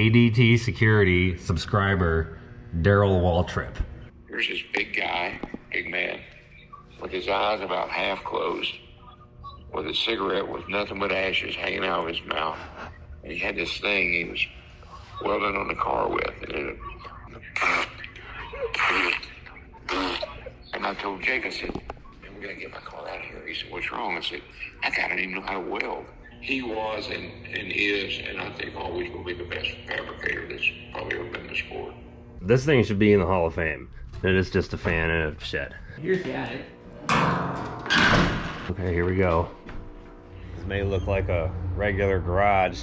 ADT Security subscriber, Darrell Waltrip. Here's this big guy, big man, with his eyes about half closed, with a cigarette with nothing but ashes hanging out of his mouth. And he had this thing he was welding on the car with. And I told Jake, I said, man, we gotta get my car out of here. He said, what's wrong? I said, that guy didn't even know how to weld. He was and is, and I think always will be the best fabricator that's probably ever been in the sport. This thing should be in the Hall of Fame. And it's just a fan in a shed. Here's the attic. Okay, here we go. This may look like a regular garage,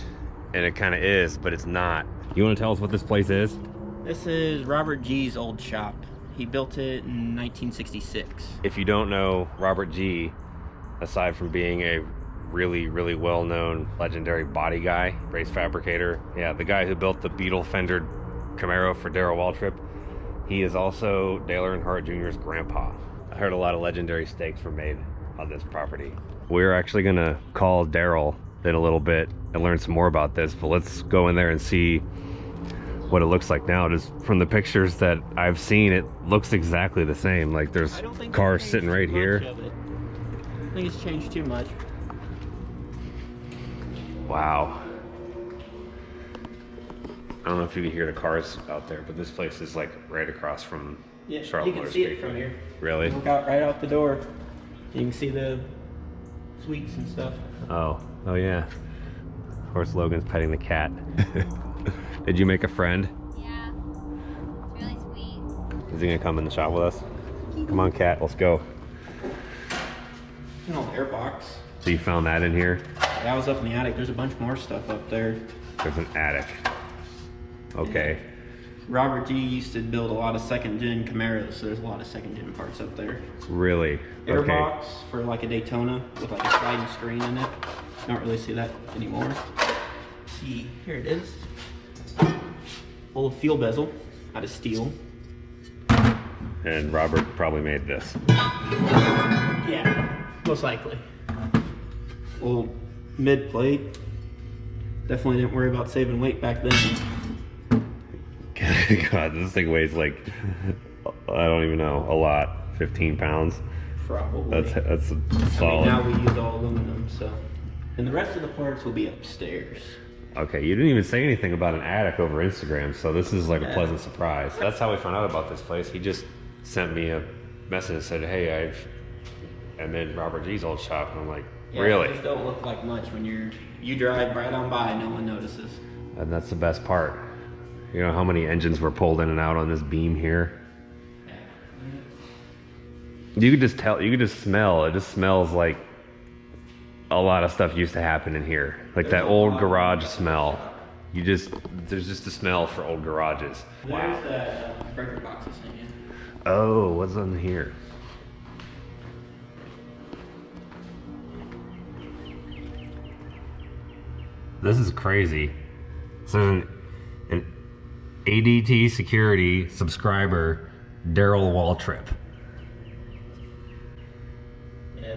and it kind of is, but it's not. You want to tell us what this place is? This is Robert G's old shop. He built it in 1966. If you don't know Robert G, aside from being a really well-known legendary body guy, race fabricator, yeah, the guy who built the beetle fendered Camaro for Darrell Waltrip, he is also Dale Earnhardt Jr.'s grandpa. I heard a lot of legendary stakes were made on this property. We're actually gonna call Darrell in a little bit and learn some more about this, but let's go in there and see what it looks like now. Just from the pictures that I've seen, it looks exactly the same. Like there's cars sitting right here. I don't think it's changed too much. Wow. I don't know if you can hear the cars out there, but this place is like right across from Charlotte Motor Speedway. You can see it from here. Really? Look out right out the door. You can see the suites and stuff. Oh yeah. Of course, Logan's petting the cat. Did you make a friend? Yeah, it's really sweet. Is he gonna come in the shop with us? Come on, cat, let's go. An old airbox. So you found that in here? That was up in the attic. There's a bunch more stuff up there. There's an attic. Okay. Robert G used to build a lot of second-gen Camaros, so there's a lot of second-gen parts up there. Really? Okay. Airbox for like a Daytona with like a sliding screen in it. Don't really see that anymore. See, here it is. Old fuel bezel out of steel. And Robert probably made this. Yeah, most likely. Old mid plate. Definitely didn't worry about saving weight back then. God, this thing weighs like, I don't even know, a lot. 15 pounds. Probably. That's solid. I mean, now we use all aluminum, so. And the rest of the parts will be upstairs. Okay, you didn't even say anything about an attic over Instagram, so this is like a pleasant surprise. That's how we found out about this place. He just sent me a message and said, hey, I'm in Robert G's old shop, and I'm like, Yeah, really? These don't look like much when you drive right on by, no one notices. And that's the best part. You know how many engines were pulled in and out on this beam here? Yeah. You could just tell, you could just smell, it just smells like a lot of stuff used to happen in here. Like that old garage smell. There's just a smell for old garages. There's the breaker boxes in here. Oh, what's on here? This is crazy. So an ADT Security subscriber, Darrell Waltrip. Yeah,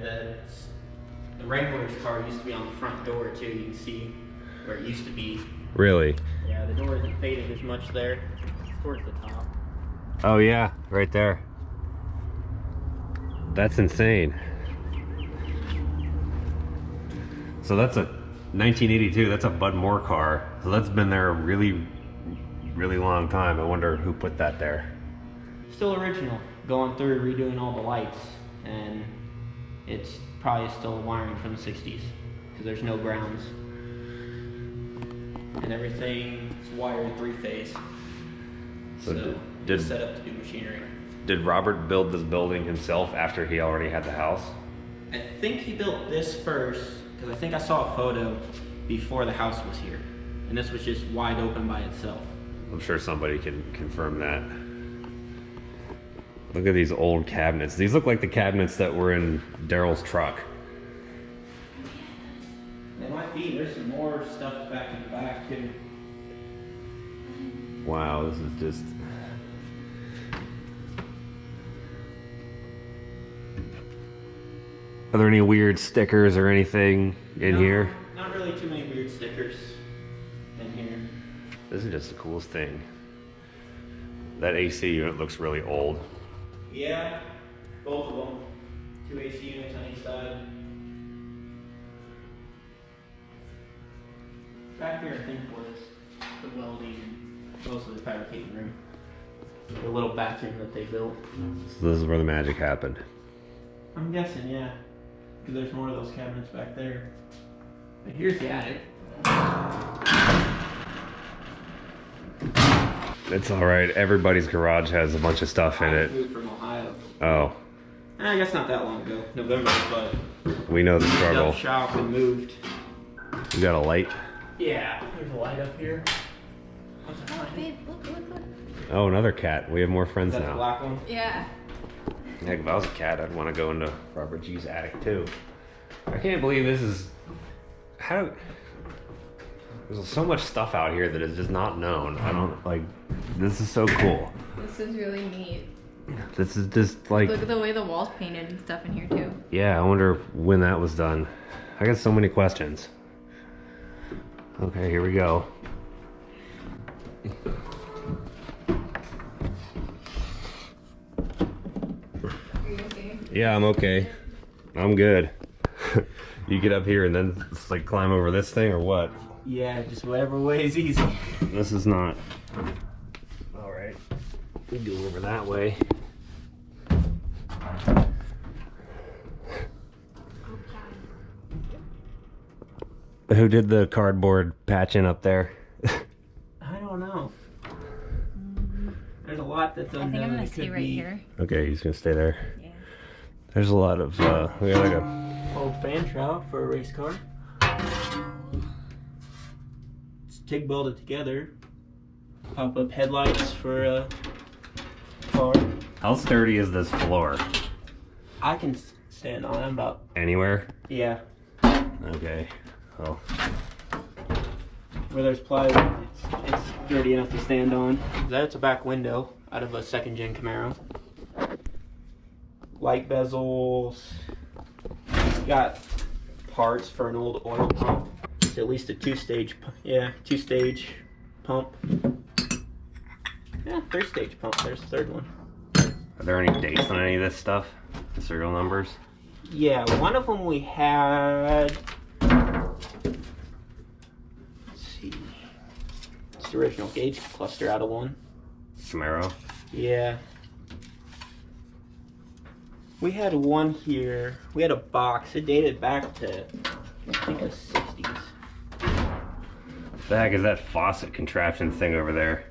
the Wrangler's car used to be on the front door too. You can see where it used to be. Really? Yeah, the door isn't faded as much there. It's towards the top. Oh yeah, right there. That's insane. So that's a 1982, that's a Bud Moore car. So that's been there a really long time. I wonder who put that there. Still original. Going through redoing all the lights, and it's probably still wiring from the 60s because there's no grounds. And everything's wired 3-phase. So did set up to do machinery. Did Robert build this building himself after he already had the house? I think he built this first because I think I saw a photo before the house was here, and this was just wide open by itself. I'm sure somebody can confirm that. Look at these old cabinets. These look like the cabinets that were in Darrell's truck. They might be. There's some more stuff back in the back too. Wow, this is just... Are there any weird stickers or anything in here? Not really too many weird stickers in here. This is just the coolest thing. That AC unit looks really old. Yeah, both of them. 2 AC units on each side. Back here, I think, was the welding, mostly the fabricating room. The little bathroom that they built. So this is where the magic happened. I'm guessing, yeah. Because there's more of those cabinets back there. But here's the attic. It's alright. Everybody's garage has a bunch of stuff in I it. moved from Ohio. Oh, I guess not that long ago. November, but we know the struggle. left shop and moved. You got a light? Yeah, there's a light up here. What's that light? Babe, look. Oh, another cat. We have more friends Is that the now. black one? Yeah. Heck, if I was a cat, I'd want to go into Robert G's attic too. I can't believe this is... How... There's so much stuff out here that is just not known. I don't, like... This is so cool. This is really neat. This is just like... Look at the way the walls painted and stuff in here too. Yeah, I wonder when that was done. I got so many questions. Okay, here we go. Are you okay? Yeah, I'm okay. I'm good. You get up here and then it's like climb over this thing or what? Yeah, just whatever way is easy. This is not. Alright. We go over that way. Who did the cardboard patching up there? I don't know. There's a lot that's I unknown. think I'm gonna It stay could right be here. Okay, he's gonna stay there. Yeah. There's a lot of, we got like a... old fan shroud for a race car. It's TIG welded together. Pop-up headlights for a car. How sturdy is this floor? I can stand on it about, Anywhere? yeah. Okay. Oh. Where there's plywood, it's sturdy enough to stand on. That's a back window out of a second gen Camaro. Light bezels. Got parts for an old oil pump. It's at least a two-stage pump. Yeah, 3-stage pump. There's the third one. Are there any dates on any of this stuff? The serial numbers? Yeah, one of them we had. Let's see. It's the original gauge cluster out of one. Camaro? Yeah. We had one here. We had a box. It dated back to, I think, the 60s. The heck is that faucet contraption thing over there?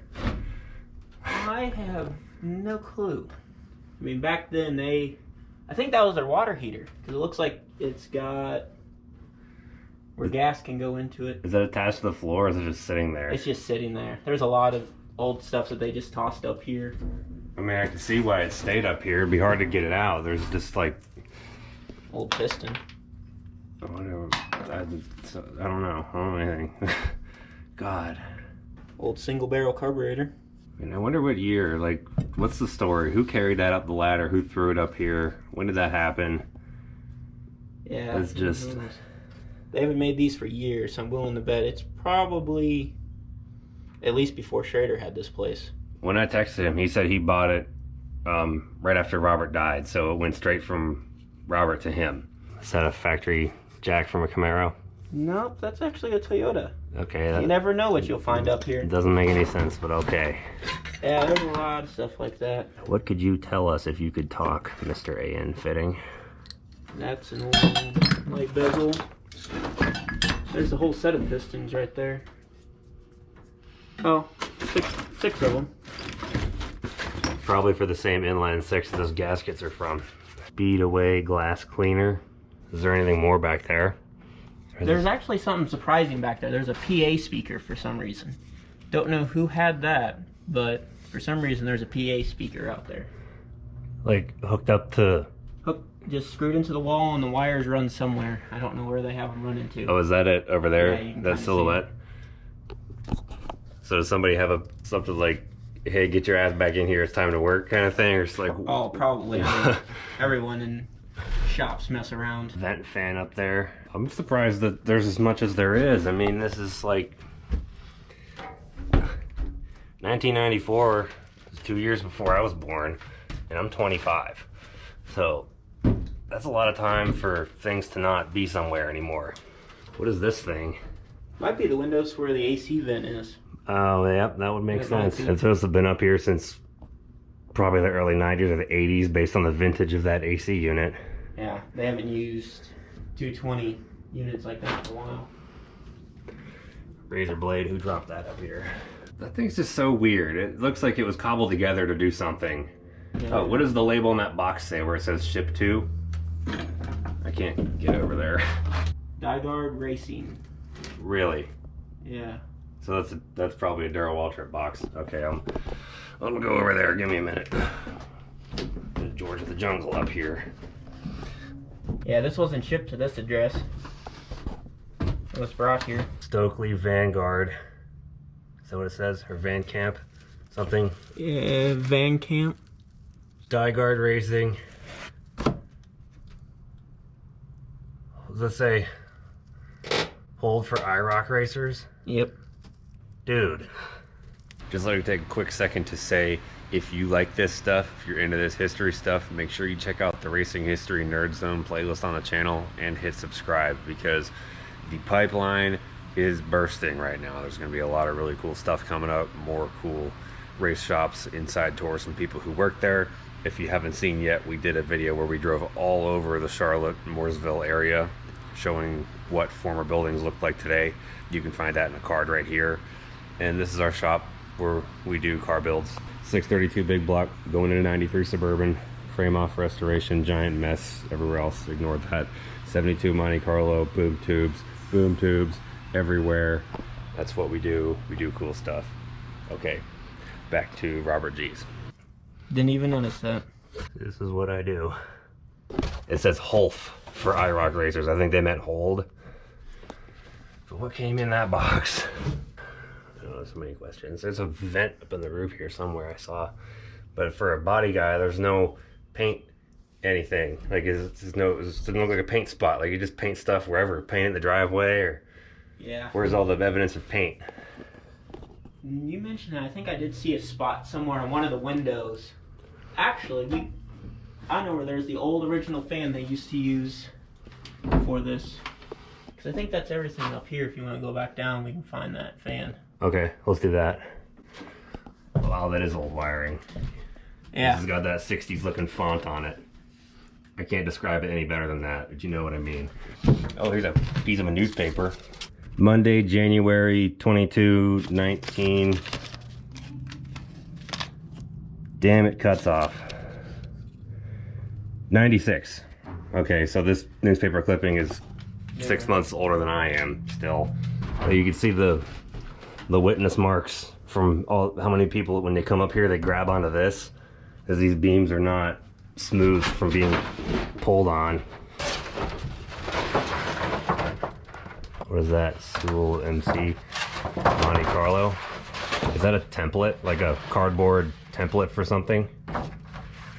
I have no clue. I mean, back then I think that was their water heater, because it looks like it's got where gas can go into it. Is that attached to the floor or is it just sitting there? It's just sitting there. There's a lot of old stuff that they just tossed up here. I mean, I can see why it stayed up here. It'd be hard to get it out. There's just like... Old piston. Whatever. I don't know. I don't know anything. God. Old single barrel carburetor. And I wonder what year, like, what's the story? Who carried that up the ladder? Who threw it up here? When did that happen? Yeah. It's just... They haven't made these for years, so I'm willing to bet it's probably at least before Schrader had this place. When I texted him, he said he bought it right after Robert died, so it went straight from Robert to him. Is that a factory jack from a Camaro? Nope, that's actually a Toyota. Okay, You that never know what you'll find up here. doesn't make any sense, but okay. Yeah, there's a lot of stuff like that. What could you tell us if you could talk, Mr. A.N. Fitting? That's an old light bezel. There's a whole set of pistons right there. Oh, six of them. Probably for the same inline six that those gaskets are from. Speed away glass cleaner. Is there anything more back there? There's actually something surprising back there. There's a PA speaker for some reason. Don't know who had that, but for some reason there's a PA speaker out there. Like hooked up to... Just screwed into the wall and the wires run somewhere. I don't know where they have them run into. Oh, is that it over there? Yeah, you can that kinda silhouette? So does somebody have something like, hey, get your ass back in here, it's time to work kind of thing? Or it's like... Oh, probably. Everyone in shops mess around. Vent fan up there. I'm surprised that there's as much as there is. I mean, this is like... 1994 was 2 years before I was born, and I'm 25. So that's a lot of time for things to not be somewhere anymore. What is this thing? Might be the windows where the AC vent is. Oh, yeah, that would make sense. It's supposed to have been up here since probably the early 90s or the 80s based on the vintage of that AC unit. Yeah, they haven't used 220 units like that for a while. Razor blade, who dropped that up here? That thing's just so weird. It looks like it was cobbled together to do something. Yeah. Oh, what does the label on that box say where it says ship to? I can't get over there. Dyguard Racing. Really? Yeah. So that's probably a Darrell Waltrip box. Okay, I'm gonna go over there. Give me a minute. There's George of the Jungle up here. Yeah, this wasn't shipped to this address. It was brought here. Stokely Vanguard. Is that what it says? Or Van Camp? Something? Yeah, Van Camp. Dyguard Racing. What does it say? Hold for IROC racers? Yep. Dude. Just let me take a quick second to say, if you like this stuff, if you're into this history stuff, make sure you check out the Racing History Nerd Zone playlist on the channel and hit subscribe, because the pipeline is bursting right now. There's going to be a lot of really cool stuff coming up, more cool race shops, inside tours from people who work there. If you haven't seen yet, we did a video where we drove all over the Charlotte Mooresville area showing what former buildings look like today. You can find that in a card right here. And this is our shop where we do car builds. 632 big block going into 93 Suburban, frame off restoration, giant mess everywhere else, ignore that. 72 Monte Carlo, boom tubes everywhere. That's what we do. We do cool stuff. Okay, back to Robert G's. Didn't even notice that. This is what I do. It says Hulf for IROC racers. I think they meant hold. But what came in that box? I don't know, so many questions. There's a vent up in the roof here somewhere I saw. But for a body guy, there's no paint anything. Like it doesn't look like a paint spot. Like you just paint stuff wherever. Paint in the driveway, or Yeah. where's all the evidence of paint? You mentioned that. I think I did see a spot somewhere on one of the windows. Actually, I know where there's the old original fan they used to use for this. Because I think that's everything up here. If you want to go back down, we can find that fan. Okay, let's do that. Wow, that is old wiring. Yeah. This has got that 60s looking font on it. I can't describe it any better than that, but you know what I mean. Oh, here's a piece of a newspaper. Monday, January 22, 19. Damn, it cuts off. 96. Okay, so this newspaper clipping is 6 months older than I am still. So you can see the witness marks from how many people, when they come up here, they grab onto this, because these beams are not smooth from being pulled on. What is that? Sewell MC Monte Carlo. Is that a template? Like a cardboard template for something?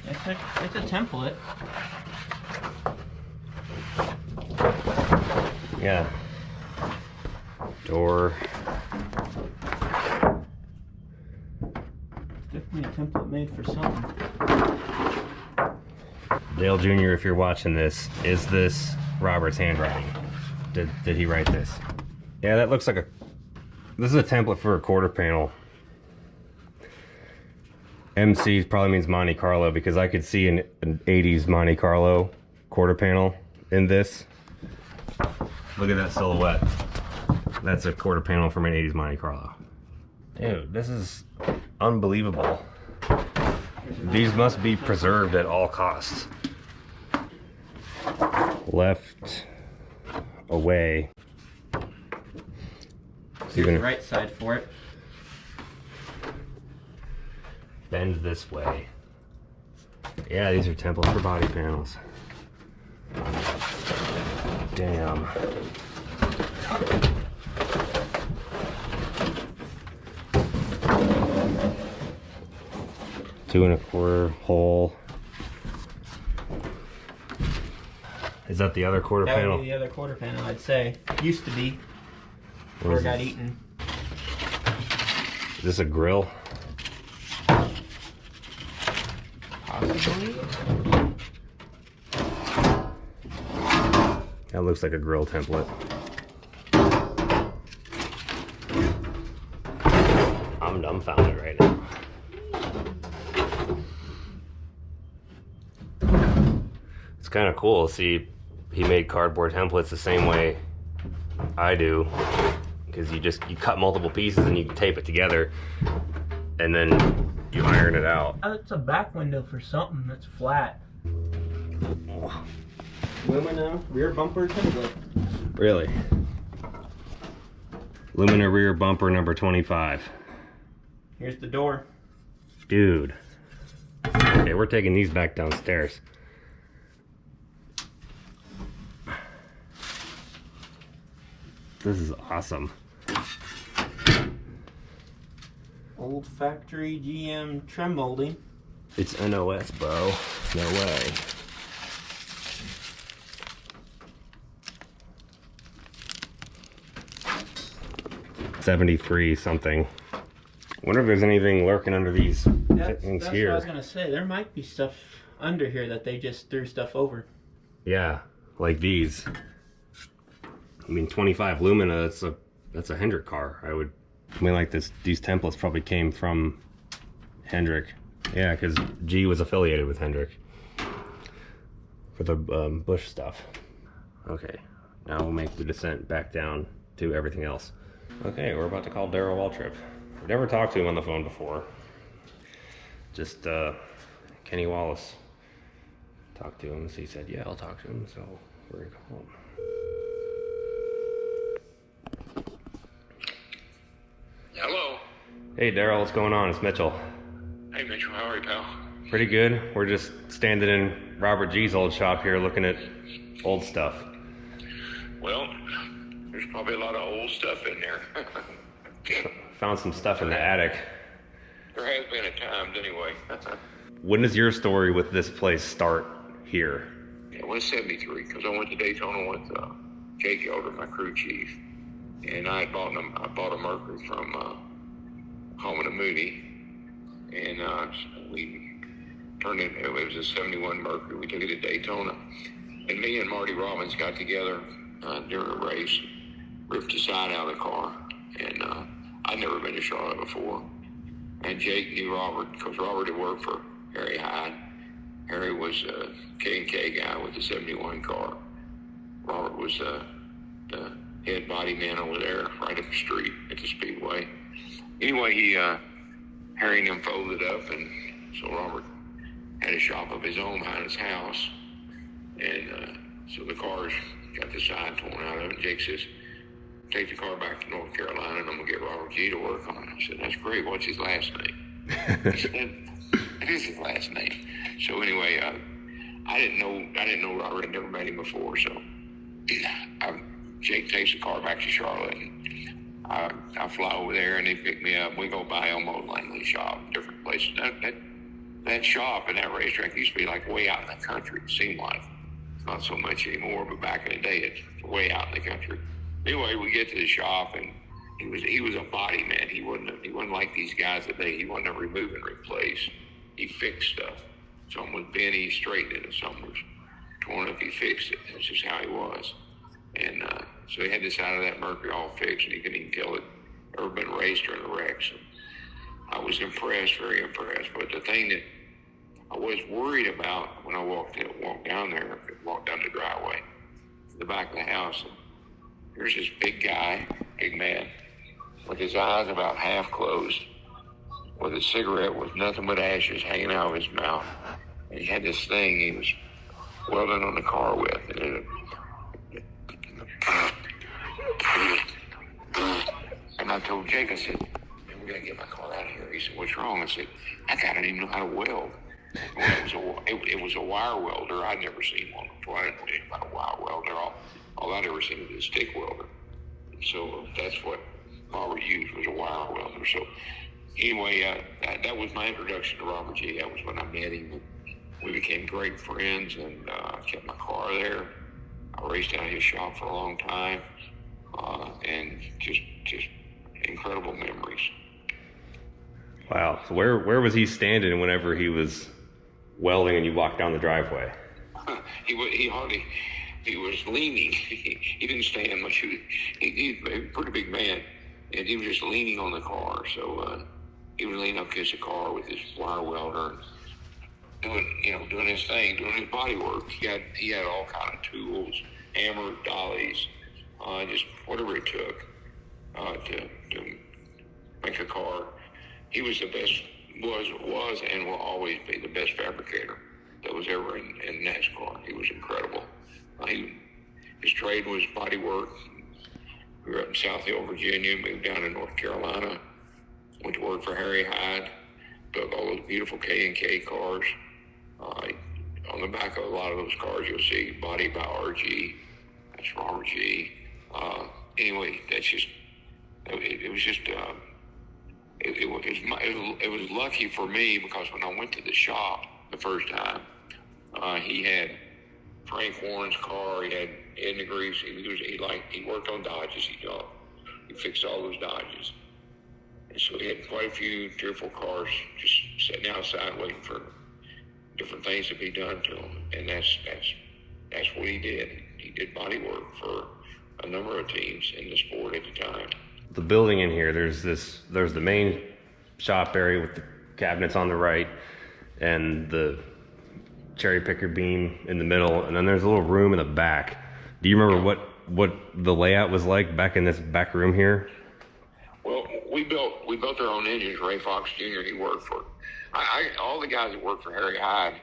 It's a template. Yeah. Door. Definitely a template made for something. Dale Jr., if you're watching this, is this Robert's handwriting? Did he write this? Yeah, that looks like this is a template for a quarter panel. MC probably means Monte Carlo, because I could see an 80s Monte Carlo quarter panel in this. Look at that silhouette. That's a quarter panel from an 80s Monte Carlo. Dude, this is unbelievable. These must be preserved at all costs. Left, away. Here's the right side for it. Bend this way. Yeah, these are templates for body panels. Damn. Two and a quarter hole. Is that the other quarter That panel? would be the other quarter panel, I'd say. Used to be. What Or is got this? eaten. Is this a grill? Possibly. That looks like a grill template. I'm dumbfounded right now. It's kind of cool. See, he made cardboard templates the same way I do, because you cut multiple pieces and you tape it together, and then you iron it out. It's a back window for something that's flat. Lumina rear bumper template. Really? Lumina rear bumper number 25. Here's the door. Dude. Okay, we're taking these back downstairs. This is awesome. Old factory GM trim molding. It's NOS, bro. No way. $73 something. Wonder if there's anything lurking under these things That's here. what I was gonna say. There might be stuff under here that they just threw stuff over. Yeah, like these. I mean, 25 Lumina. That's a Hendrick car. I mean, like these templates probably came from Hendrick. Yeah, because G was affiliated with Hendrick for the Bush stuff. Okay, now we'll make the descent back down to everything else. Okay, we're about to call Darrell Waltrip. I've never talked to him on the phone before. Just Kenny Wallace talked to him, so he said, yeah, I'll talk to him, so we're gonna call him. Hello. Hey Darrell, what's going on? It's Mitchell. Hey, Mitchell. How are you, pal? Pretty good. We're just standing in Robert G's old shop here looking at old stuff. Well, there's probably a lot of old stuff in there. Found some stuff in the attic. There has been at times, anyway. When does your story with this place start here? It was 73, because I went to Daytona with Jake Elder, my crew chief. And I bought a Mercury from Home and Moody. And we turned it, it was a 71 Mercury. We took it to Daytona. And me and Marty Robbins got together during a race, ripped the side out of the car. And I'd never been to Charlotte before. And Jake knew Robert, because Robert had worked for Harry Hyde. Harry was a K&K guy with the 71 car. Robert was the head body man over there, right up the street at the Speedway. Anyway, Harry and them folded up, and so Robert had a shop of his own behind his house. And so the cars got the side torn out of it. And Jake says, take the car back to North Carolina, and I'm gonna get Robert G to work on it. I said, that's great. What's his last name? He said, that is his last name. So anyway, I didn't know Robert. I'd never met him before. So Jake takes the car back to Charlotte, and I fly over there, and they pick me up. We go by Elmo Langley's shop, different places. That shop and that racetrack used to be like way out in the country. It seemed like not so much anymore, but back in the day, it's way out in the country. Anyway, we get to the shop, and he was a body man. He wasn't like these guys today. He wasn't a remove and replace. He fixed stuff. Something was bent, he straightened it, and something was torn up, he fixed it. That's just how he was. And so he had this side of that Mercury all fixed, and you couldn't even tell it ever been raced or in a wreck. So I was impressed, very impressed. But the thing that I was worried about when I walked down there, walked down the driveway to the back of the house, and there's this big guy, big man, with his eyes about half closed, with a cigarette with nothing but ashes hanging out of his mouth. And he had this thing he was welding on the car with. And I told Jake, I said, man, we gotta get my car out of here. He said, what's wrong? I said, that guy didn't even know how to weld. Well, it was a wire welder. I'd never seen one before. I didn't know anything about a wire welder. All I'd ever seen was a stick welder. So that's what Robert used, was a wire welder. So anyway, that was my introduction to Robert G. That was when I met him. And we became great friends, and I kept my car there. I raced out of his shop for a long time, and just incredible memories. Wow. So where was he standing whenever he was welding and you walked down the driveway? He was leaning. He didn't stand much. He's a pretty big man, and he was just leaning on the car. So he was leaning up against the car with his wire welder, doing his thing, doing his body work. He had all kind of tools, hammers, dollies, just whatever it took to make a car. He was the best, was and will always be the best fabricator that was ever in NASCAR. He was incredible. His trade was body work. We were up in South Hill, Virginia, moved down to North Carolina, went to work for Harry Hyde, built all those beautiful K&K cars. On the back of a lot of those cars, you'll see body by RG. That's Robert G. Anyway, that's just, it was just, it was lucky for me because when I went to the shop the first time, he had Frank Warren's car. He had Edna Greaves. He worked on Dodges. He fixed all those Dodges, and so he had quite a few, 3 or 4 cars just sitting outside waiting for different things to be done to them. And that's what he did. He did body work for a number of teams in the sport at the time. The building in here, there's the main shop area with the cabinets on the right and the cherry picker beam in the middle, and then there's a little room in the back. Do you remember what the layout was like back in this back room here? Well, we built our own engines. Ray Fox Jr. He worked for all the guys that worked for Harry Hyde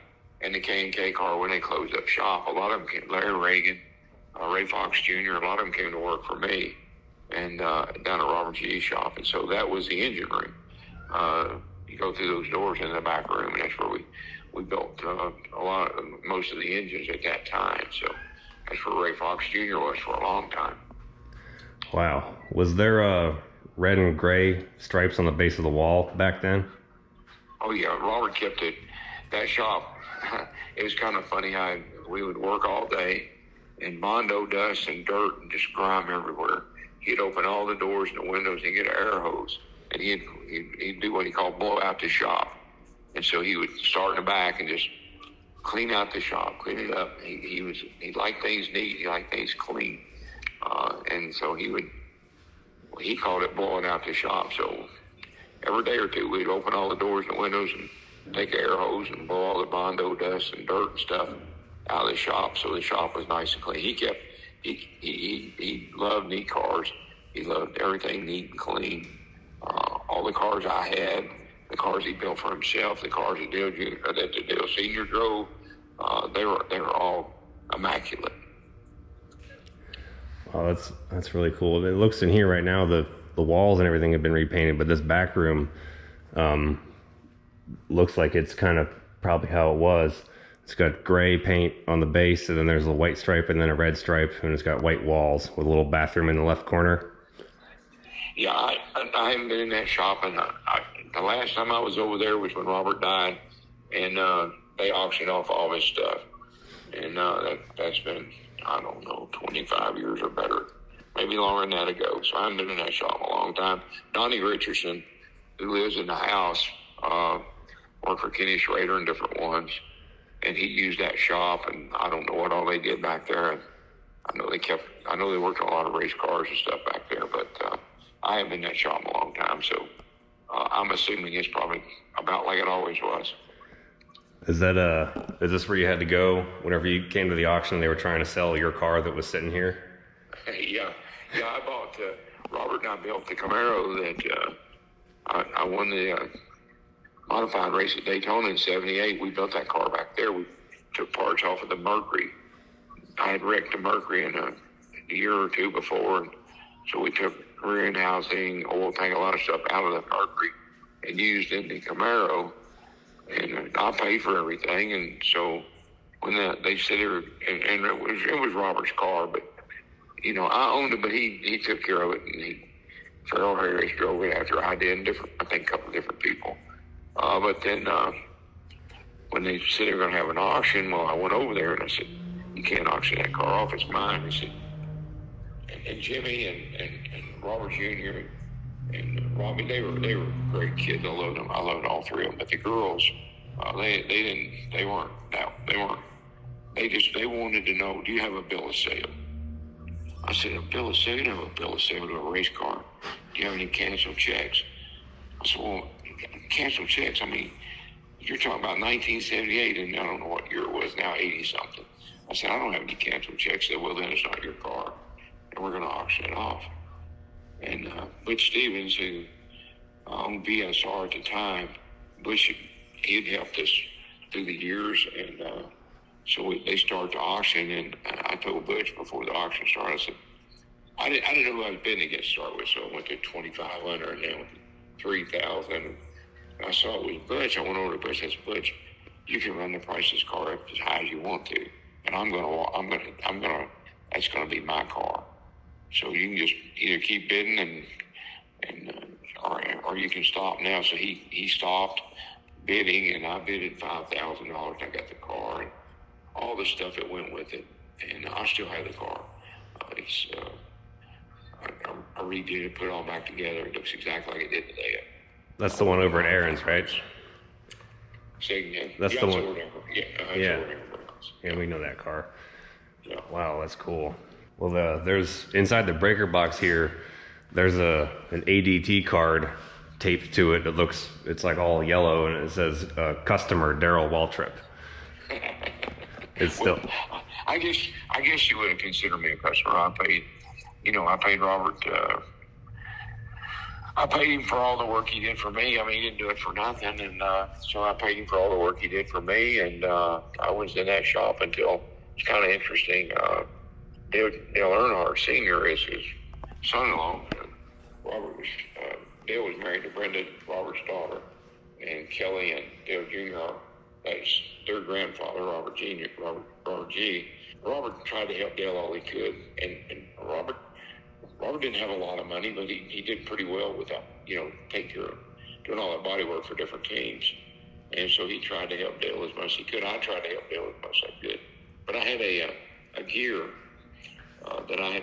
and the K&K car when they closed up shop. A lot of them came, Larry Reagan, Ray Fox Jr. A lot of them came to work for me and down at Robert G. shop, and so that was the engine room. You go through those doors in the back room, and that's where we built most of the engines at that time. So that's where Ray Fox Jr. was for a long time. Wow. Was there red and gray stripes on the base of the wall back then? Oh yeah, Robert kept it. That shop, it was kind of funny how we would work all day and Bondo dust and dirt and just grime everywhere. He'd open all the doors and the windows and get an air hose, and he'd do what he called blow out the shop. And so he would start in the back and just clean out the shop, clean it up. He liked things neat. He liked things clean. And so he called it blowing out the shop. So every day or two, we'd open all the doors and the windows and take an air hose and blow all the Bondo dust and dirt and stuff out of the shop. So the shop was nice and clean. He loved neat cars. He loved everything neat and clean. All the cars I had, the cars he built for himself, the cars that the Dale Senior drove, they were all immaculate. Oh, that's really cool. It looks in here right now, the walls and everything have been repainted, but this back room looks like it's kind of probably how it was. It's got gray paint on the base, and then there's a white stripe and then a red stripe, and it's got white walls with a little bathroom in the left corner. Yeah, I haven't been in that shop, and the last time I was over there was when Robert died, and they auctioned off all his stuff. And that's been, I don't know, 25 years or better, maybe longer than that ago. So I haven't been in that shop a long time. Donnie Richardson, who lives in the house, worked for Ken Schrader and different ones, and he used that shop, and I don't know what all they did back there. I know they worked on a lot of race cars and stuff back there, but I haven't been in that shop in a long time, so I'm assuming it's probably about like it always was. Is this where you had to go whenever you came to the auction and they were trying to sell your car that was sitting here? Yeah, I bought, Robert and I built the Camaro that I won the modified race at Daytona in '78. We built that car back there. We took parts off of the Mercury. I had wrecked the Mercury in a year or two before, and so we took rear end housing, oil tank, a lot of stuff out of the Mercury and used in the Camaro, and I paid for everything. And so when they said and it was Robert's car, but I owned it, but he took care of it, and Farrell Harris drove it after I did, and I think a couple of different people. But then when they said they were going to have an auction, well, I went over there and I said, "You can't auction that car off; it's mine." He said, and Jimmy and Robert Jr. and Well, I mean, they were great kids. I loved them. I loved all three of them. But the girls, they weren't. They wanted to know, do you have a bill of sale? I said, a bill of sale? You don't have a bill of sale to a race car. Do you have any canceled checks? I said, well, canceled checks, I mean, you're talking about 1978, and I don't know what year it was now, 80-something. I said, I don't have any canceled checks. They said, well, then it's not your car, and we're going to auction it off. And Butch Stevens, who owned BSR at the time, Butch, he had helped us through the years, and so they started the auction, and I told Butch before the auction started, I said, I didn't know who I was bidding against to start with, so I went to 2,500 and then 3,000. I saw it was Butch. I went over to Butch and said, Butch, you can run the price of this car up as high as you want to, and that's gonna be my car. So you can just either keep bidding or you can stop now. So he stopped bidding, and I bidded $5,000. I got the car and all the stuff that went with it, and I still have the car. I redid it, put it all back together. It looks exactly like it did today. That's the one over at Aaron's, right? Say again. That's the one. Yeah. Yeah, we know that car. Yeah. Wow, that's cool. Well, there's inside the breaker box here. There's an ADT card taped to it. It's like all yellow, and it says customer Darrell Waltrip. It's still. Well, I guess you wouldn't consider me a customer. I paid Robert. I paid him for all the work he did for me. I mean, he didn't do it for nothing, and so I paid him for all the work he did for me. And I was in that shop until it's kind of interesting. Dale Earnhardt Sr. is his son-in-law. Dale was married to Brenda, Robert's daughter, and Kelly and Dale Jr. That's their grandfather, Robert G. Robert tried to help Dale all he could, and Robert didn't have a lot of money, but he did pretty well without, take care of doing all that body work for different teams. And so he tried to help Dale as much as he could. I tried to help Dale as much as I could. But I had a gear that I had,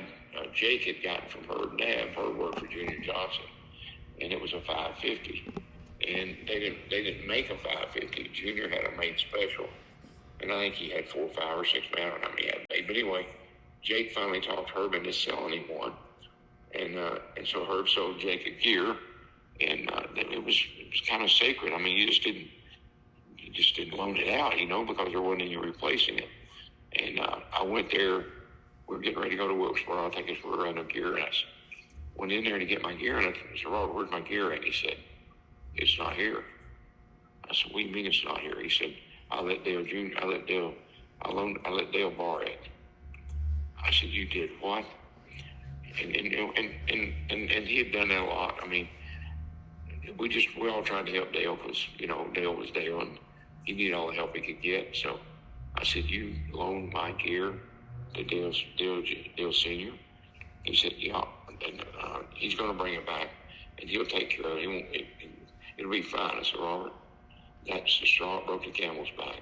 Jake had gotten from Herb Nab. Herb worked for Junior Johnson, and it was a 550. And they didn't make a 550. Junior had a made special, and I think he had 4, 5, or 6 men. I don't know how many he had made. But anyway, Jake finally talked Herb into selling him one, and so Herb sold Jake a gear, and it was kind of sacred. I mean, you just didn't loan it out, because there wasn't any replacing it. And I went there. We were getting ready to go to Wilkesboro. I think it's where we were running gear, and I went in there to get my gear, and I said, Robert, where's my gear at? And he said, it's not here. I said, what do you mean it's not here? He said, I let Dale borrow it. I said, you did what? And he had done that a lot. I mean, we all tried to help Dale because, Dale was Dale and he needed all the help he could get. So I said, you loaned my gear to Dale Sr.? He said, yeah. And he's going to bring it back and he'll take care of it. It'll be fine. I said, Robert, that's the straw that broke the camel's back.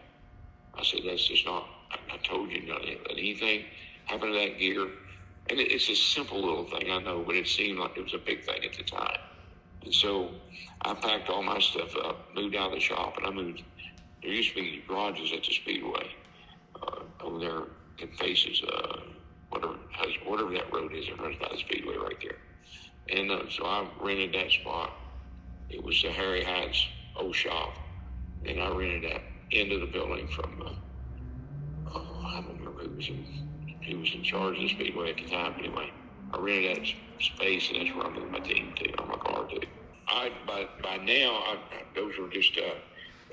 I said, that's just not, I told you not to let anything happen to that gear. And it's a simple little thing, I know, but it seemed like it was a big thing at the time. And so I packed all my stuff up, moved out of the shop, and I moved. There used to be garages at the Speedway over there. It faces whatever that road is that runs by the Speedway right there. And so I rented that spot. It was the Harry Hyde's old shop, and I rented that end of the building from, I don't remember who was in charge of the Speedway at the time. Anyway, I rented that space, and that's where I moved my team to, or my car to. By now, those were just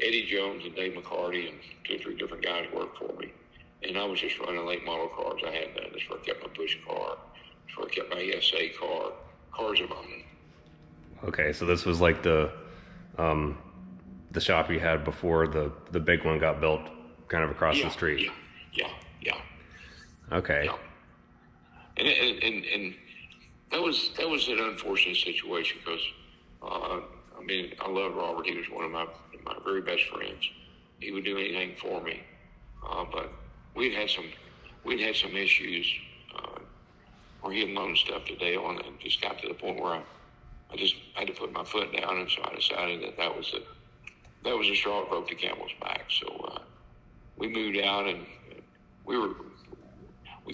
Eddie Jones and Dave McCarty and 2 or 3 different guys worked for me. And I was just running late model cars I had done. That's where I kept my Bush car. That's where I kept my ESA car. Cars of mine. Okay, so this was like the shop you had before the big one got built, kind of across the street. Yeah. Okay. Yeah. And that was an unfortunate situation because I love Robert. He was one of my very best friends. He would do anything for me, but we'd had some issues where he had loaned stuff to Dale, and it just got to the point where I just had to put my foot down, and so I decided that was the straw that broke the camel's back. So we moved out, and we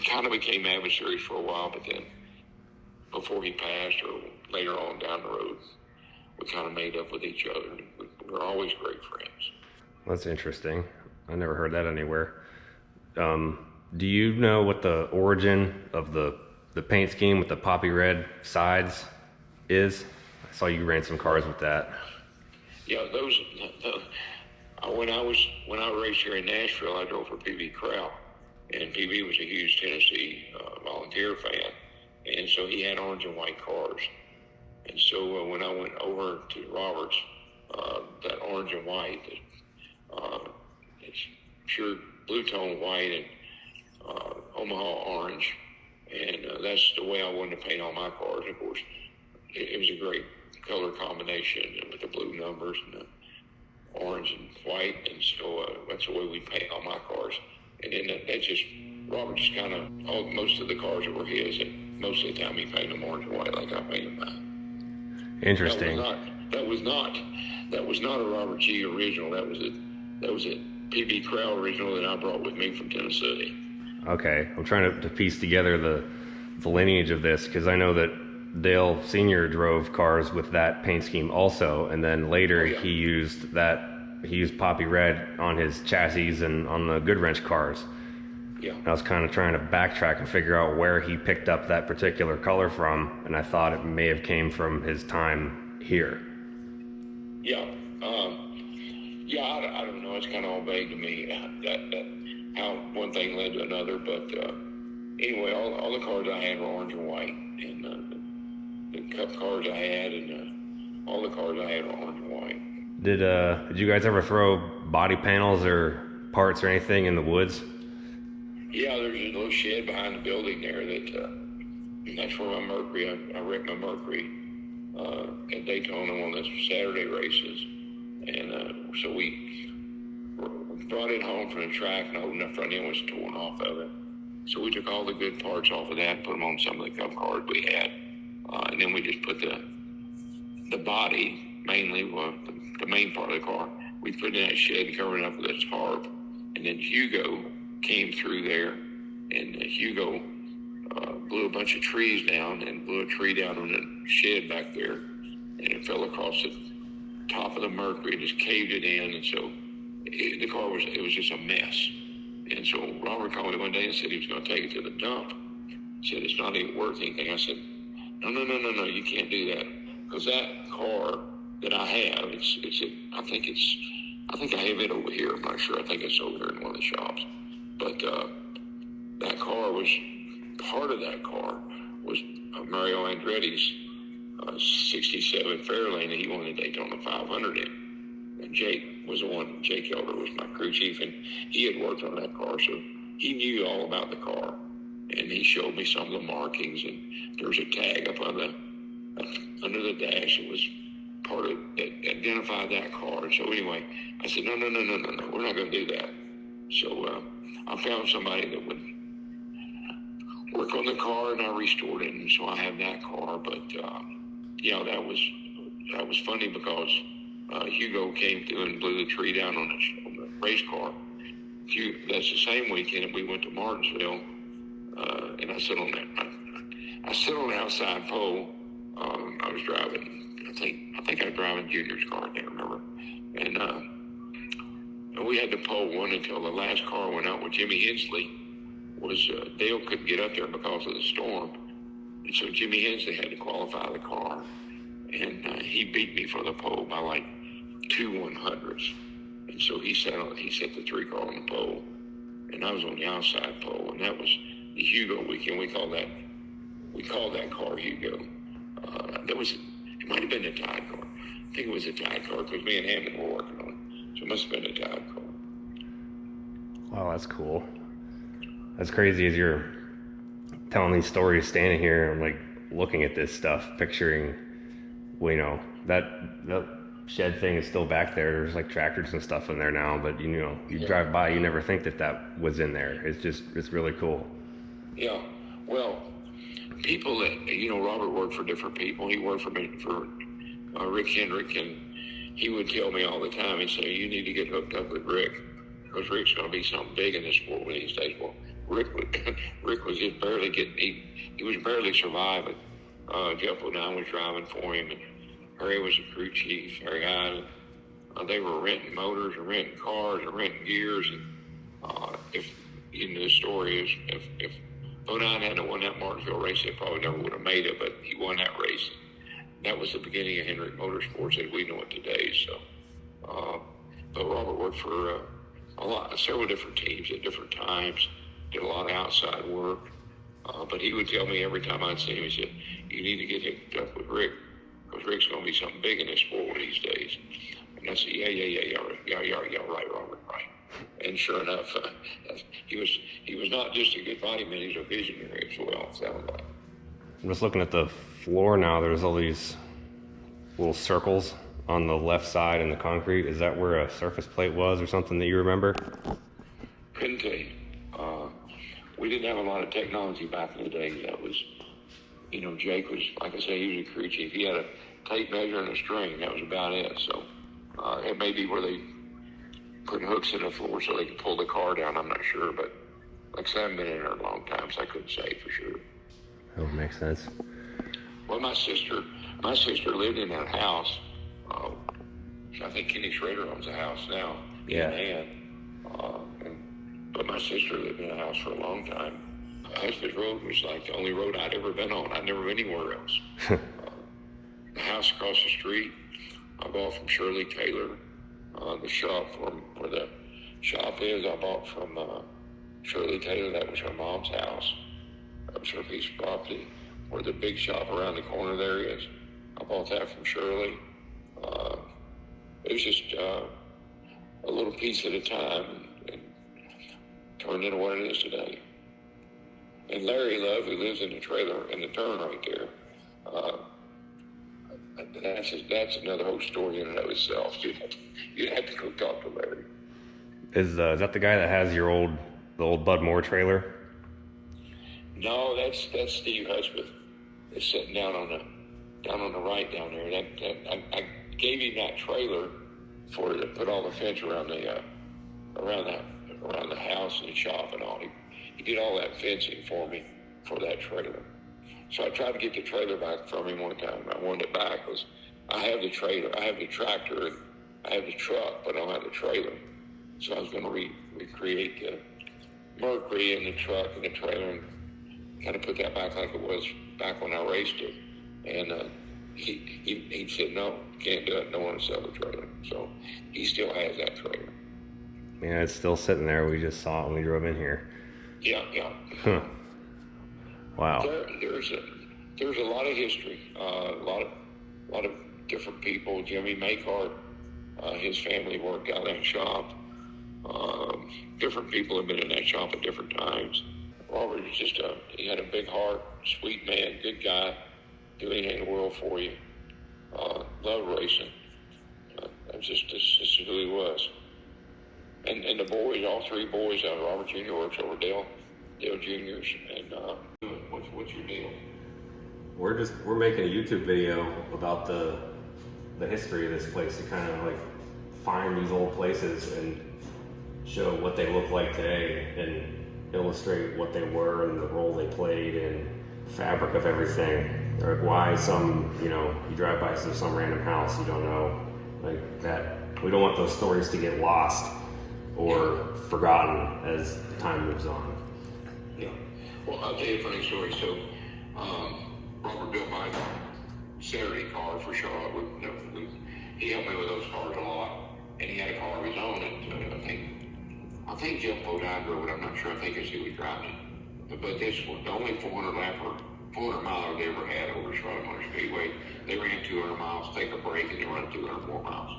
kind of became adversaries for a while, but then before he passed or later on down the road, we kind of made up with each other. We were always great friends. That's interesting. I never heard that anywhere. Do you know what the origin of the paint scheme with the poppy red sides is? I saw you ran some cars with that. Yeah, those. When I raced here in Nashville, I drove for PB Crowell, and PB was a huge Tennessee volunteer fan, and so he had orange and white cars. And so when I went over to Roberts, that orange and white, it's pure blue tone white and Omaha orange, and that's the way I wanted to paint all my cars. Of course, it was a great color combination with the blue numbers and the orange and white, and so that's the way we paint all my cars. And then Robert just kind of, most of the cars that were his, and most of the time he painted them orange and white like I painted mine. Interesting. That was not a Robert G original. That was a PB Crowell original that I brought with me from Tennessee. Okay, I'm trying to piece together the lineage of this, because I know that Dale Sr. drove cars with that paint scheme also, and then later he used poppy red on his chassis and on the Goodwrench cars. Yeah. I was kind of trying to backtrack and figure out where he picked up that particular color from, and I thought it may have came from his time here. Yeah. I don't know. It's kind of all vague to me that how one thing led to another. But anyway, all the cars I had were orange and white, and the cup cars I had, and all the cars I had were orange and white. Did you guys ever throw body panels or parts or anything in the woods? Yeah, there's a little shed behind the building there that's where my Mercury. I wrecked my Mercury at Daytona on those Saturday races, and so we brought it home from the track, and the front end was torn off of it. So we took all the good parts off of that, put them on some of the cup cars we had, and then we just put the body, mainly the main part of the car, we put in that shed and covered it up with a tarp. And then Hugo came through there, and Hugo blew a bunch of trees down and blew a tree down on the shed back there, and it fell across the top of the Mercury and just caved it in, and so the car was just a mess. And so Robert called me one day and said he was going to take it to the dump. He said, it's not even worth anything. I said, no, you can't do that, because that car that I have, I think I have it over here. I'm not sure. I think it's over here in one of the shops. But that car part of that car was Mario Andretti's 67 Fairlane that he wanted Daytona 500 in. And Jake Elder was my crew chief, and he had worked on that car, so he knew all about the car. And he showed me some of the markings, and there was a tag up under the dash. It was part of that identified that car. And so anyway, I said, no, we're not going to do that. So I found somebody that would work on the car, and I restored it, and so I have that car. But that was funny because Hugo came through and blew the tree down on the race car. That's the same weekend that we went to Martinsville, and I sit on the outside pole. I was driving. I think I was driving Junior's car. I can't remember. And we had to pole one until the last car went out with Jimmy Hensley. Dale couldn't get up there because of the storm, and so Jimmy Hensley had to qualify the car, and he beat me for the pole by like 2 100ths. And so he set the 3 car on the pole, and I was on the outside pole, and that was the Hugo weekend. We called that car Hugo. It might have been a Tide car. I think it was a Tide car because me and Hammond were working on it. So it must have been a Tide car. Wow, that's cool. That's crazy as you're telling these stories, standing here and like looking at this stuff, picturing, that shed thing is still back there. There's like tractors and stuff in there now, but you drive by, you never think that was in there. It's really cool. Yeah. Well, people that, Robert worked for different people. He worked for Rick Hendrick, and he would tell me all the time, he'd say, you need to get hooked up with Rick, because Rick's going to be something big in this sport one of these days. Well, Rick was just barely he was barely surviving. Jeff O'Donnell was driving for him, and Harry was the crew chief. Harry Hyde, they were renting motors and renting cars and renting gears. And if the story is, if O'Donnell hadn't won that Martinsville race, they probably never would have made it. But he won that race. That was the beginning of Hendrick Motorsports as we know it today. So, but Robert worked for several different teams at different times. Did a lot of outside work. But he would tell me every time I'd see him, he said, you need to get hooked up with Rick, because Rick's going to be something big in this sport one of these days. And I said, yeah, right, Robert, right. And sure enough, he was not just a good body man, he was a visionary as well, it sounded like. I'm just looking at the floor now. There's all these little circles on the left side in the concrete. Is that where a surface plate was or something that you remember? Couldn't tell you. We didn't have a lot of technology back in the day. That was, Jake was, like I say, he was a crew chief. He had a tape measure and a string. That was about it. So it may be where they put hooks in the floor so they could pull the car down. I'm not sure, but like I said, I haven't been in there a long time, so I couldn't say for sure. That would make sense. Well, my sister lived in that house. I think Ken Schrader owns the house now. Yeah. But my sister lived in a house for a long time. Husband's Road was like the only road I'd ever been on. I'd never been anywhere else. The house across the street, I bought from Shirley Taylor. The shop where the shop is, I bought from Shirley Taylor. That was her mom's house. That was her piece of property. Where the big shop around the corner there is, I bought that from Shirley. It was just a little piece at a time, and turned into what it is today. And Larry Love, who lives in the trailer in the turn right there, that's another whole story in and of itself. You'd have to go talk to Larry. Is that the guy that has the old Bud Moore trailer? No, that's Steve Hudspeth. It's sitting down on the right down there. I gave him that trailer to put all the fence around the house and the shop and all. He did all that fencing for me for that trailer. So I tried to get the trailer back from him one time. I wanted it back because I have the trailer, I have the tractor, and I have the truck, but I don't have the trailer. So I was going to recreate the Mercury and the truck and the trailer and kind of put that back like it was back when I raced it. And he said, no, can't do it. No one will sell the trailer. So he still has that trailer. Yeah, it's still sitting there. We just saw it when we drove in here. Yeah. Huh. Wow. There's a lot of history. A lot of different people. Jimmy Makart, his family worked out of that shop. Different people have been in that shop at different times. Robert was he had a big heart, sweet man, good guy, do anything in the world for you. Loved racing. This really was. And the boys, all three boys, Robert Jr. works over Dale Jr.'s, and what's your deal? We're making a YouTube video about the history of this place to kind of like find these old places and show what they look like today and illustrate what they were and the role they played in the fabric of everything. Like why you drive by some random house you don't know, like that. We don't want those stories to get lost or forgotten as time moves on. Yeah. Well, I'll tell you a funny story. So, Robert built my Saturday car for Charlotte. He helped me with those cars a lot, and he had a car of his own. And I think Jeff O'Donnell drove it. I'm not sure. I think it's he was driving it. But this was the only 400 miles they ever had over Charlotte Motor Speedway. They ran 200 miles, take a break, and they run 200 more miles.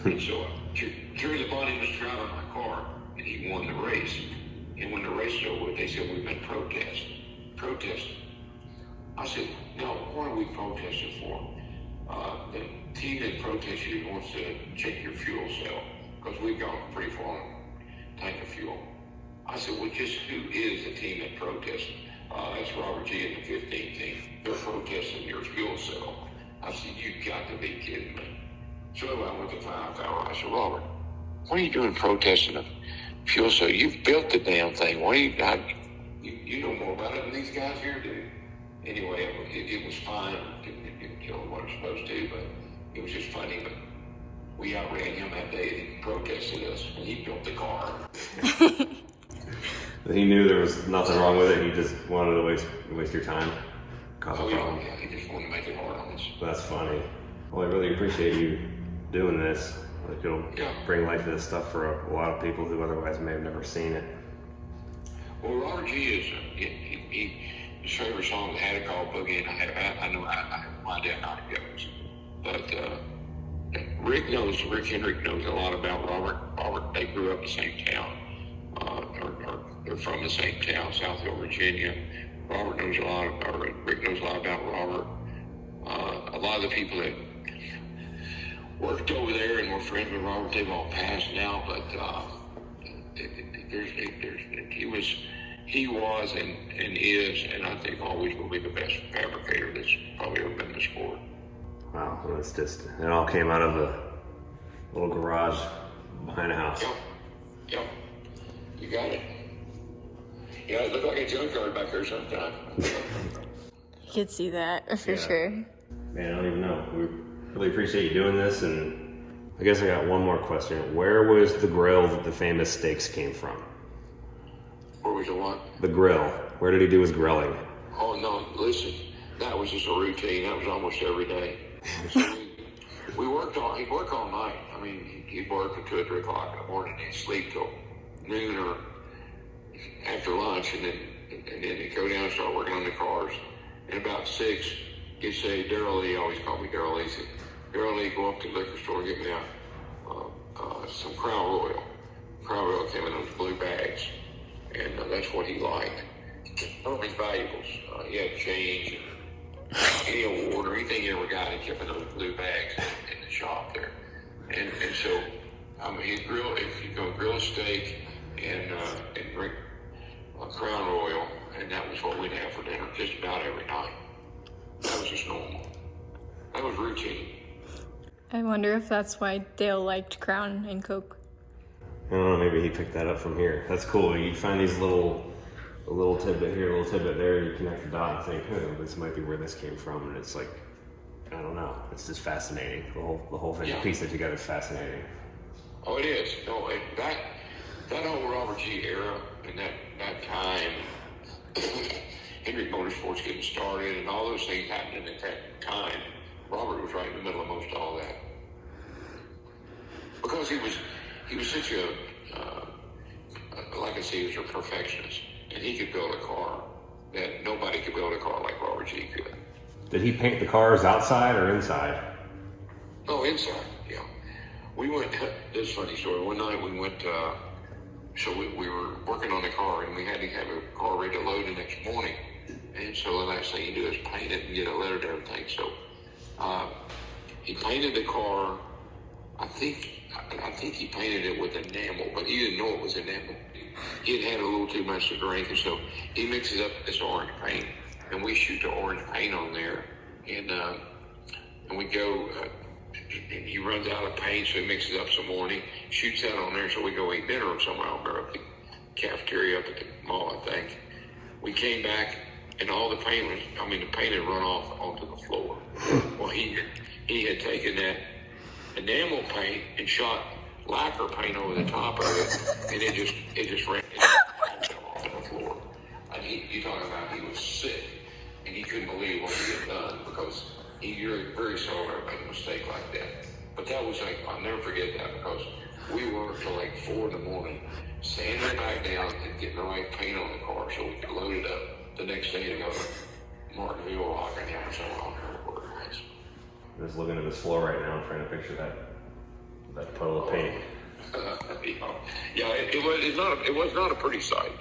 And so Jerry the Bunny was driving my car, and he won the race. And when the race was over, they said, we've been protesting. I said, no, what are we protesting for? The team that protested wants to check your fuel cell, because we've gone pretty far on tank of fuel. I said, well, just who is the team that protests? That's Robert G. and the 15 team. They're protesting your fuel cell. I said, you got to be kidding me. So I went to 5 hours. I said, Robert, what are you doing protesting a fuel cell? You've built the damn thing. Why you know more about it than these guys here do. Anyway, it was fine. It didn't kill what it was supposed to, but it was just funny. But we outran him that day and he protested us, and he built the car. He knew there was nothing wrong with it. He just wanted to waste your time. Oh, yeah, he just wanted to make it hard on us. That's funny. Well, I really appreciate you doing this. Like, it'll bring light to this stuff for a lot of people who otherwise may have never seen it. Well, Robert G is his favorite song had a call Boogie, and I know I have no idea how it goes. But Rick Hendrick knows a lot about Robert, they grew up in the same town, or they're from the same town, South Hill, Virginia. Rick knows a lot about Robert. A lot of the people that worked over there and were friends with Robert, they've all passed now, but he was and is, and I think always will be the best fabricator that's probably ever been in the sport. Wow, well, it all came out of a little garage behind a house. Yep. You got it. Yeah, it looked like a junkyard back there sometime. You could see that for sure. Man, I don't even know. We really appreciate you doing this, and I guess I got one more question. Where was the grill that the famous steaks came from? Where was the what? The grill. Where did he do his grilling? Oh, no, listen, that was just a routine. That was almost every day. So he'd work all night. I mean, he'd work until 2 or 3 o'clock in the morning, and he'd sleep till noon or after lunch, and then he'd go down and start working on the cars. And about 6, he'd say, Darrell Lee, always called me Darrell Lee, he said, Darrell Lee, go up to the liquor store, get me some Crown Royal. Crown Royal came in those blue bags, and that's what he liked. All his valuables. He had change, and any award or anything he ever got, he kept in those blue bags in the shop there. And so, he'd go grill a steak and drink a Crown Royal, and that was what we'd have for dinner just about every night. That was just normal. That was routine. I wonder if that's why Dale liked Crown and Coke. I don't know, maybe he picked that up from here. That's cool. You find these a little tidbit here, a little tidbit there, and you connect the dot and think, oh, this might be where this came from. And it's like, I don't know. It's just fascinating. The whole thing, the piece that you got is fascinating. Oh, it is. No, that whole Robert G. era and that time, Hendrick Motorsports getting started and all those things happening at that time, Robert was right in the middle of most all that. Because he was such a, like I say, he was a perfectionist. And he could build a car that nobody could build a car like Robert G. could. Did he paint the cars outside or inside? Oh, inside, yeah. We went, this is a funny story. One night we went, so we were working on the car and we had to have a car ready to load the next morning. And so the last thing you do is paint it and get a letter to everything. So he painted the car. I think he painted it with enamel, but he didn't know it was enamel. He had a little too much to drink, and so he mixes up this orange paint, and we shoot the orange paint on there, and we go. And he runs out of paint, so he mixes up some more, and he shoots that on there. So we go eat dinner somewhere out there at the cafeteria up at the mall, I think. We came back, and all the paint the paint had run off onto the floor. Well, he had taken that enamel paint and shot lacquer paint over the top of it, and it just ran off on the floor. And you talking about he was sick, and he couldn't believe what he had done because he very seldom ever made a mistake like that. But that was like, I'll never forget that because we worked till like 4 a.m, sanding it back down and getting the right paint on the car so we could load it up the next day to go to Martinville, Rockingham, or somewhere on there. I'm just looking at this floor right now, trying to picture that puddle of paint. It was not a pretty sight.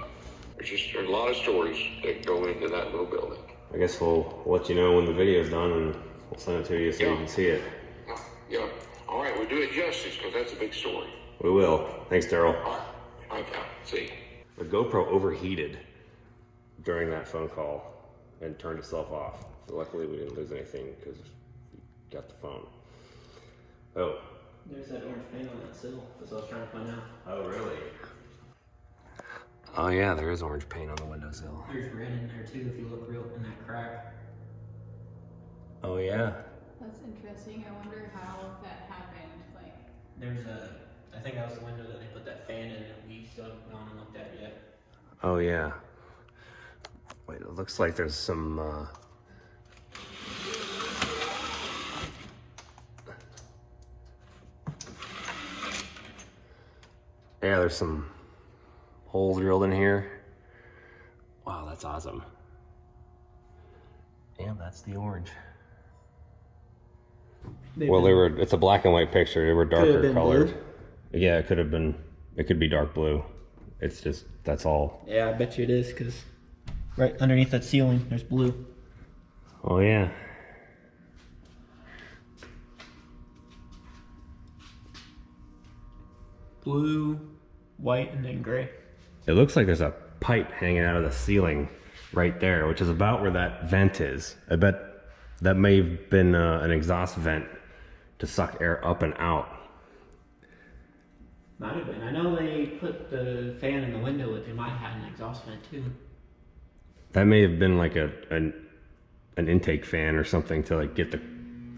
There's a lot of stories that go into that little building. I guess we'll let you know when the video's done, and we'll send it to you so you can see it. Yeah. All right, we'll do it justice because that's a big story. We will. Thanks, Darrell. All right, pal. See you. The GoPro overheated. during that phone call and turned itself off. So luckily we didn't lose anything because we got the phone. Oh. There's that orange paint on that sill. That's what I was trying to find out. Oh, really? Oh yeah, there is orange paint on the windowsill. There's red in there too if you look real in that crack. Oh yeah. That's interesting. I wonder how that happened. Like, There's I think that was the window that they put that fan in that we still haven't gone and looked at yet. Oh yeah. Wait, it looks like there's some yeah, there's some holes drilled in here. Wow, that's awesome. Damn, that's the orange. It's a black and white picture. They were darker colored. Blue. Yeah, it could be dark blue. It's just, that's all. Yeah, I bet you it is, because right underneath that ceiling, there's blue. Oh yeah. Blue, white, and then gray. It looks like there's a pipe hanging out of the ceiling right there, which is about where that vent is. I bet that may have been an exhaust vent to suck air up and out. Might have been. I know they put the fan in the window, but they might have had an exhaust vent too. That may have been like an intake fan or something to like get the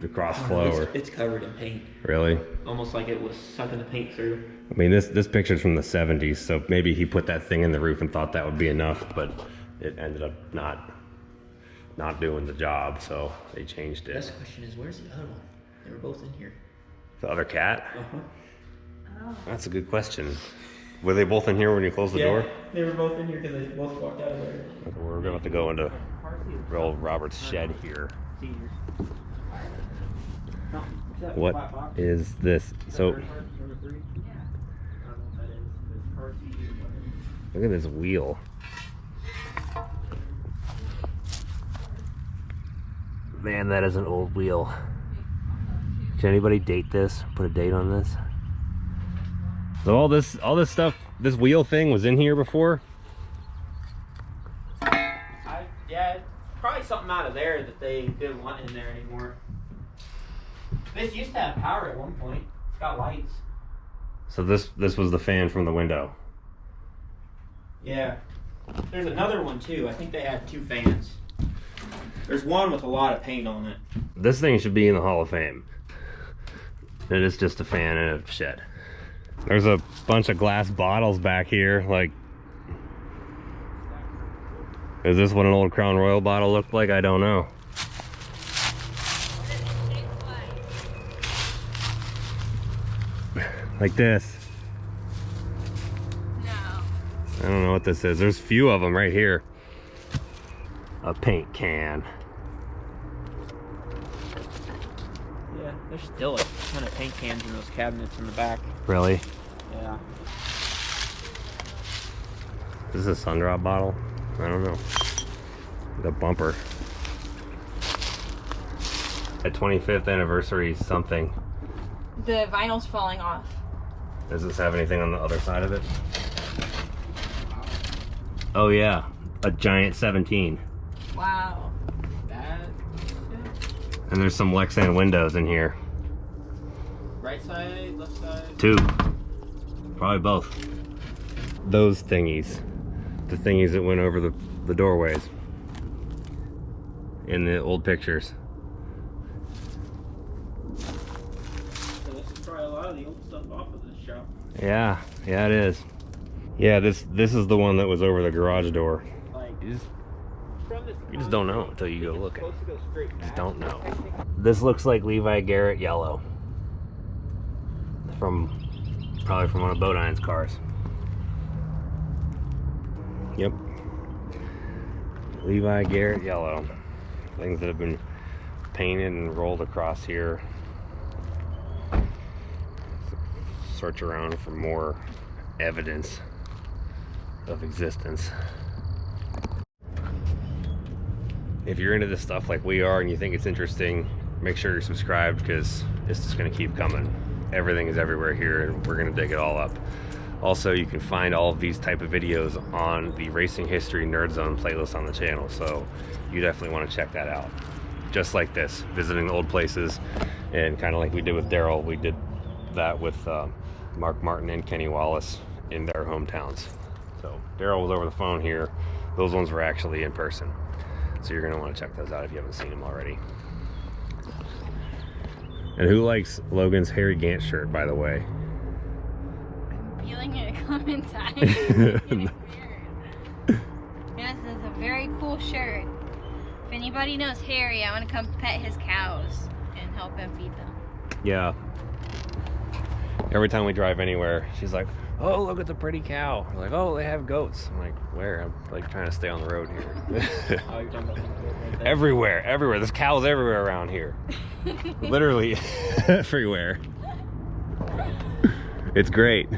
cross flow. It's covered in paint. Really? Almost like it was sucking the paint through. I mean, this picture's from the 70s, so maybe he put that thing in the roof and thought that would be enough, but it ended up not doing the job, so they changed it. The best question is, where's the other one? They were both in here. The other cat? Uh-huh. oh, That's a good question. Were they both in here when you closed the door? They were both in here because they both walked out of there. We're going to have to go into real Robert's shed here. What is this? So, look at this wheel. Man, that is an old wheel. Can anybody date this? Put a date on this? So all this stuff, this wheel thing was in here before? Yeah, it's probably something out of there that they didn't want in there anymore. This used to have power at one point. It's got lights. So this was the fan from the window. Yeah. There's another one too. I think they had two fans. There's one with a lot of paint on it. This thing should be in the Hall of Fame. It is just a fan in a shed. There's a bunch of glass bottles back here. Like, is this what an old Crown Royal bottle looked like? I don't know. Like this. no. I don't know what this is. There's a few of them right here. A paint can. Yeah, there's still a ton of paint cans in those cabinets in the back. Really? Yeah. Is this a Sundrop bottle? I don't know. The bumper. A 25th anniversary something. The vinyl's falling off. Does this have anything on the other side of it? Oh yeah, a giant 17. Wow. That. And there's some Lexan windows in here. Right side, left side. Two. Probably both. Those thingies. The thingies that went over the doorways. In the old pictures. So this is probably a lot of the old stuff off of this shop. Yeah, it is. Yeah, this is the one that was over the garage door. Like, You just don't know until you go looking. You just don't know. This looks like Levi Garrett yellow. Probably from one of Bodine's cars. Yep. Levi Garrett yellow. Things that have been painted and rolled across here. Search around for more evidence of existence. If you're into this stuff like we are and you think it's interesting, make sure you're subscribed because it's just going to keep coming. Everything is everywhere here and we're going to dig it all up. Also, you can find all of these type of videos on the Racing History Nerd Zone playlist on the channel, so you definitely want to check that out. Just like this, visiting the old places, and kind of like we did with Darrell, we did that with Mark Martin and Kenny Wallace in their hometowns. So Darrell was over the phone here. Those ones were actually in person. So you're gonna want to check those out if you haven't seen them already. And who likes Logan's Harry Gant shirt, by the way? I'm feeling it coming time. Yes, it's a very cool shirt. If anybody knows Harry, I want to come pet his cows and help him feed them. Yeah. Every time we drive anywhere, she's like, oh, look at the pretty cow. We're like, oh, they have goats. I'm like, where? I'm like trying to stay on the road here. Oh, you're talking about right there. Everywhere. There's cows everywhere around here. Literally everywhere. It's great.